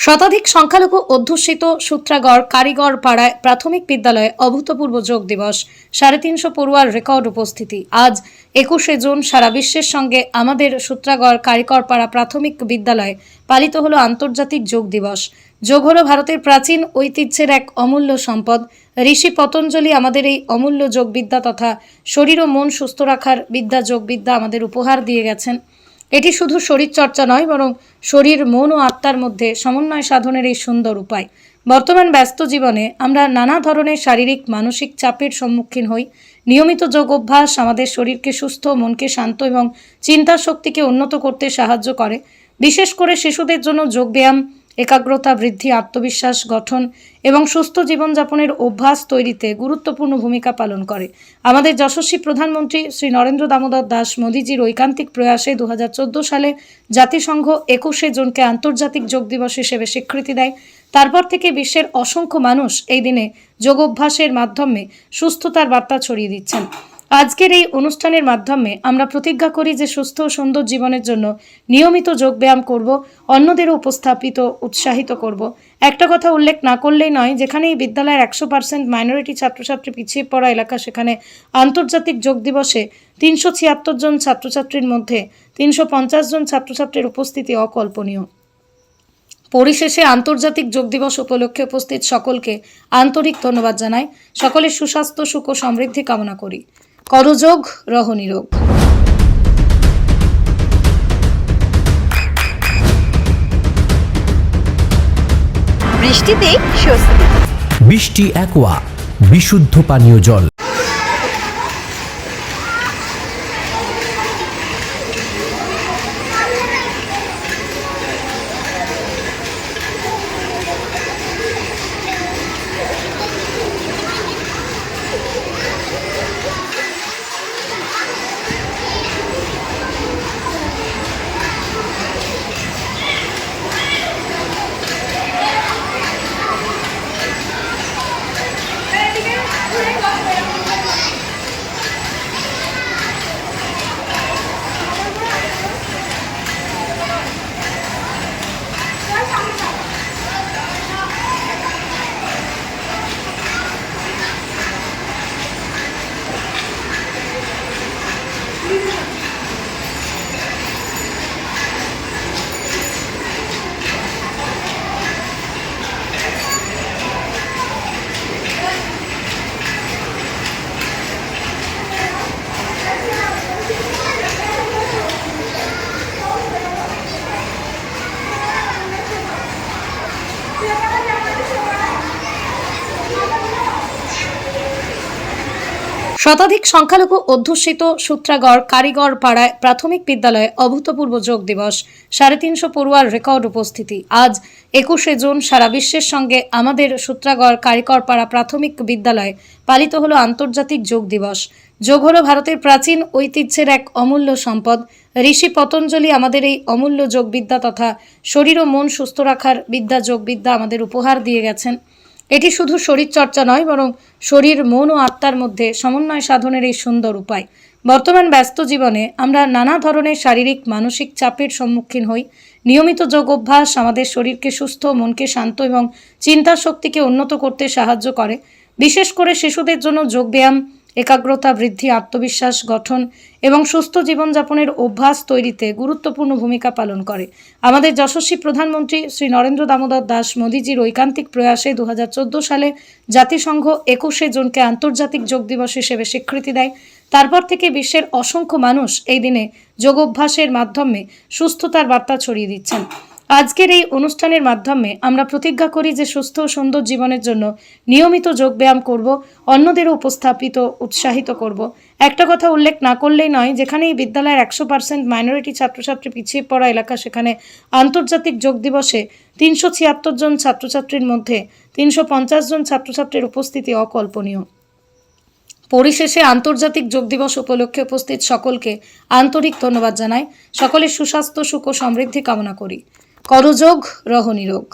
শতাধিক সংখ্যালঘু অধ্যুষিত সূত্রাগড় কারিগর পাড়ায় প্রাথমিক বিদ্যালয়ে অভূতপূর্ব যোগ দিবস। 350 পড়ুয়ার রেকর্ড উপস্থিতি। আজ 21শে জুন সারা বিশ্বের সঙ্গে আমাদের সূত্রাগড় কারিগর পাড়া প্রাথমিক বিদ্যালয়ে পালিত হলো আন্তর্জাতিক যোগ দিবস। যোগ হলো ভারতের প্রাচীন ঐতিহ্যের এক অমূল্য সম্পদ। ঋষি পতঞ্জলি আমাদের এই অমূল্য যোগবিদ্যা তথা শরীর ও মন সুস্থ রাখার বিদ্যা যোগবিদ্যা আমাদের উপহার দিয়ে গেছেন। এটি শুধু শরীরচর্চা নয়, বরং শরীর, মন ও আত্মার মধ্যে সমন্বয় সাধনের এই সুন্দর উপায়। বর্তমান ব্যস্ত জীবনে আমরা নানা ধরনের শারীরিক মানসিক চাপের সম্মুখীন হই। নিয়মিত যোগ অভ্যাস আমাদের শরীরকে সুস্থ, মনকে শান্ত এবং চিন্তা শক্তিকে উন্নত করতে সাহায্য করে। বিশেষ করে শিশুদের জন্য যোগব্যায়াম একাগ্রতা বৃদ্ধি, আত্মবিশ্বাস গঠন এবং সুস্থ জীবনযাপনের অভ্যাস তৈরিতে গুরুত্বপূর্ণ ভূমিকা পালন করে। আমাদের যশস্বী প্রধানমন্ত্রী শ্রী নরেন্দ্র দামোদর দাস মোদীজির ঐকান্তিক প্রয়াসে 2014 সালে জাতিসংঘ 21শে জুনকে আন্তর্জাতিক যোগ দিবস হিসেবে স্বীকৃতি দেয়। তারপর থেকে বিশ্বের অসংখ্য মানুষ এই দিনে যোগ অভ্যাসের মাধ্যমে সুস্থতার বার্তা ছড়িয়ে দিচ্ছেন। আজকের এই অনুষ্ঠানের মাধ্যমে আমরা প্রতিজ্ঞা করি যে সুস্থ ও সুন্দর জীবনের জন্য নিয়মিত যোগব্যায়াম করব, অন্যদেরও উৎসাহিত করব। একটা কথা উল্লেখ না করলেই নয়, যেখানে এই বিদ্যালয়ের 100% মাইনরিটি ছাত্রছাত্রী পিছিয়ে পড়া এলাকা, সেখানে আন্তর্জাতিক যোগ দিবসে 376 জন ছাত্রছাত্রীর মধ্যে 350 জন ছাত্রছাত্রীর উপস্থিতি অকল্পনীয়। পরিশেষে আন্তর্জাতিক যোগ দিবস উপলক্ষে উপস্থিত সকলকে আন্তরিক ধন্যবাদ জানাই। সকলের সুস্বাস্থ্য, সুখ ও সমৃদ্ধি কামনা করি। করযোগ, রহ নিরোগ। বৃষ্টিতে স্বস্তি। বৃষ্টি অ্যাকোয়া, বিশুদ্ধ পানীয় জল। শতাধিক সংখ্যালঘু অধ্যুষিত সূত্রাগড় কারিগর পাড়ায় প্রাথমিক বিদ্যালয়ে অভূতপূর্ব যোগ দিবস। 350 পড়ুয়ার রেকর্ড উপস্থিতি। আজ 21শে জুন সারা বিশ্বের সঙ্গে আমাদের সূত্রাগড় কারিগর পাড়া প্রাথমিক বিদ্যালয়ে পালিত হলো আন্তর্জাতিক যোগ দিবস। যোগ হলো ভারতের প্রাচীন ঐতিহ্যের এক অমূল্য সম্পদ। ঋষি পতঞ্জলি আমাদের এই অমূল্য যোগবিদ্যা তথা শরীর ও মন সুস্থ রাখার বিদ্যা যোগবিদ্যা আমাদের উপহার দিয়ে গেছেন। এটি শুধু শরীরচর্চা নয়, বরং শরীর, মন ও আত্মার মধ্যে সমন্বয় সাধনের এই সুন্দর উপায়। বর্তমান ব্যস্ত জীবনে আমরা নানা ধরনের শারীরিক মানসিক চাপের সম্মুখীন হই। নিয়মিত যোগ অভ্যাস আমাদের শরীরকে সুস্থ, মনকে শান্ত এবং চিন্তা শক্তিকে উন্নত করতে সাহায্য করে। বিশেষ করে শিশুদের জন্য যোগব্যায়াম একাগ্রতা বৃদ্ধি, আত্মবিশ্বাস গঠন এবং সুস্থ জীবনযাপনের অভ্যাস তৈরিতে গুরুত্বপূর্ণ ভূমিকা পালন করে। আমাদের যশস্বী প্রধানমন্ত্রী শ্রী নরেন্দ্র দামোদর দাস মোদীজির ঐকান্তিক প্রয়াসে 2014 সালে জাতিসংঘ 21শে জুনকে আন্তর্জাতিক যোগ দিবস হিসেবে স্বীকৃতি দেয়। তারপর থেকে বিশ্বের অসংখ্য মানুষ এই দিনে যোগ অভ্যাসের মাধ্যমে সুস্থতার বার্তা ছড়িয়ে দিচ্ছেন। আজকের এই অনুষ্ঠানের মাধ্যমে আমরা প্রতিজ্ঞা করি যে সুস্থ ও সুন্দর জীবনের জন্য নিয়মিত যোগব্যায়াম করব, অন্যদেরও উৎসাহিত করব। একটা কথা উল্লেখ না করলেই নয়, যেখানে এই বিদ্যালয়ের 100% মাইনরিটি ছাত্রছাত্রী পিছিয়ে পড়া এলাকা, সেখানে আন্তর্জাতিক যোগ দিবসে 376 জন ছাত্রছাত্রীর মধ্যে 350 জন ছাত্রছাত্রীর উপস্থিতি অকল্পনীয়। পরিশেষে আন্তর্জাতিক যোগ দিবস উপলক্ষে উপস্থিত সকলকে আন্তরিক ধন্যবাদ জানাই। সকলের সুস্বাস্থ্য, সুখ ও সমৃদ্ধি কামনা করি। করযোগ, রহ নিরোগ।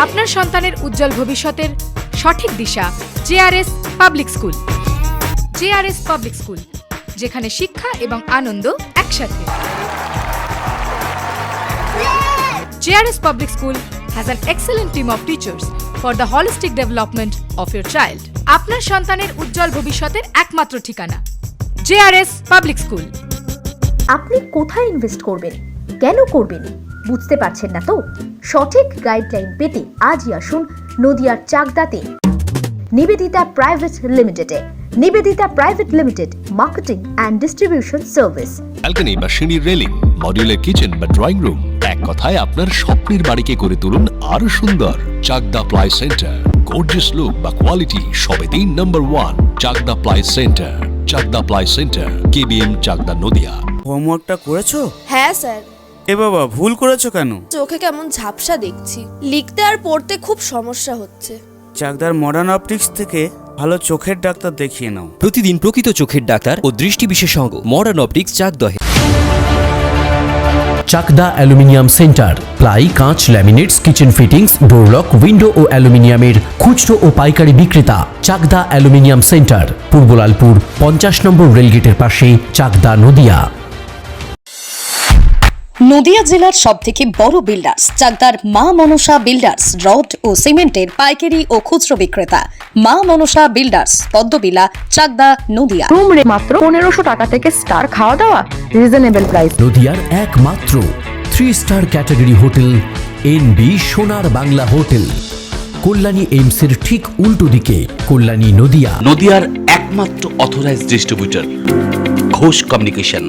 আপনার সন্তানের উজ্জ্বল ভবিষ্যতের সঠিক দিশা JRS public school. JRS public school, যেখানে শিক্ষা এবং আনন্দ একসাথে। JRS Public School has an excellent team of teachers for the holistic development of your child. আপনার সন্তানের উজ্জ্বল ভবিষ্যতের একমাত্র ঠিকানা JRS Public School. আপনি কোথায় ইনভেস্ট করবেন, কেন করবেন বুঝতে পারছেন না তো? সঠিক গাইডলাইন পেতে আজই আসুন নদিয়ার চাকদাতে নিবেদিতা প্রাইভেট লিমিটেডে। Nivedita private limited, marketing and distribution service. Balcony বা সিঁড়ির রেলিং, মডিউলার কিচেন বা ড্রয়িং রুম, এক কথায় আপনার স্বপ্নের বাড়িকে করে তুলুন আরো সুন্দর। Chakdah ply centre, gorgeous look বা কোয়ালিটি সবেতেই number 1। Chakdah ply centre, Chakdah ply centre, KBM, Chakdah, Nadia. হোমওয়ার্কটা করেছো? হ্যাঁ স্যার। এ বাবা, ভুল করেছো কেন? চোখে কেমন ঝাপসা দেখছি, লিখতে আর পড়তে খুব সমস্যা হচ্ছে। চাকদার মডার্ন অপটিক্স থেকে ভালো চোখের ডাক্তার দেখিয়ে নাও। প্রতিদিন প্রকৃত চোখের ডাক্তার ও দৃষ্টি বিশেষজ্ঞ মডার্ন অপটিক্স চাকদহে। চাকদা অ্যালুমিনিয়াম সেন্টার, প্লাই, কাঁচ, laminates, kitchen fittings, door lock, window ও অ্যালুমিনিয়ামের খুচরো ও পাইকারি বিক্রেতা। Chakdah aluminium centre, Purbalalpur 50 number রেলগেটের পাশে, চাকদা, নদিয়া। নদিয়া জেলার সবথেকে বড় বিল্ডার্স চাকদার মা মনসা বিল্ডার্স, রড ও সিমেন্টের পাইকারি ও খুচরো বিক্রেতা। মা মনসা বিল্ডার্স, পদ্মবিলা, চাকদা, নদিয়া। রুম রে মাত্র 1500 টাকা থেকে স্টার, খাওয়া দাওয়া রিজনেবল প্রাইস। নদিয়ার একমাত্র 3 স্টার ক্যাটাগরি হোটেল এনবি সোনার বাংলা হোটেল, কল্যাণী এইমসের ঠিক উল্টো দিকে, কল্যাণী, নদিয়া। নদিয়ার একমাত্র অথরাইজড ডিস্ট্রিবিউটর ঘোষ কমিউনিকেশন।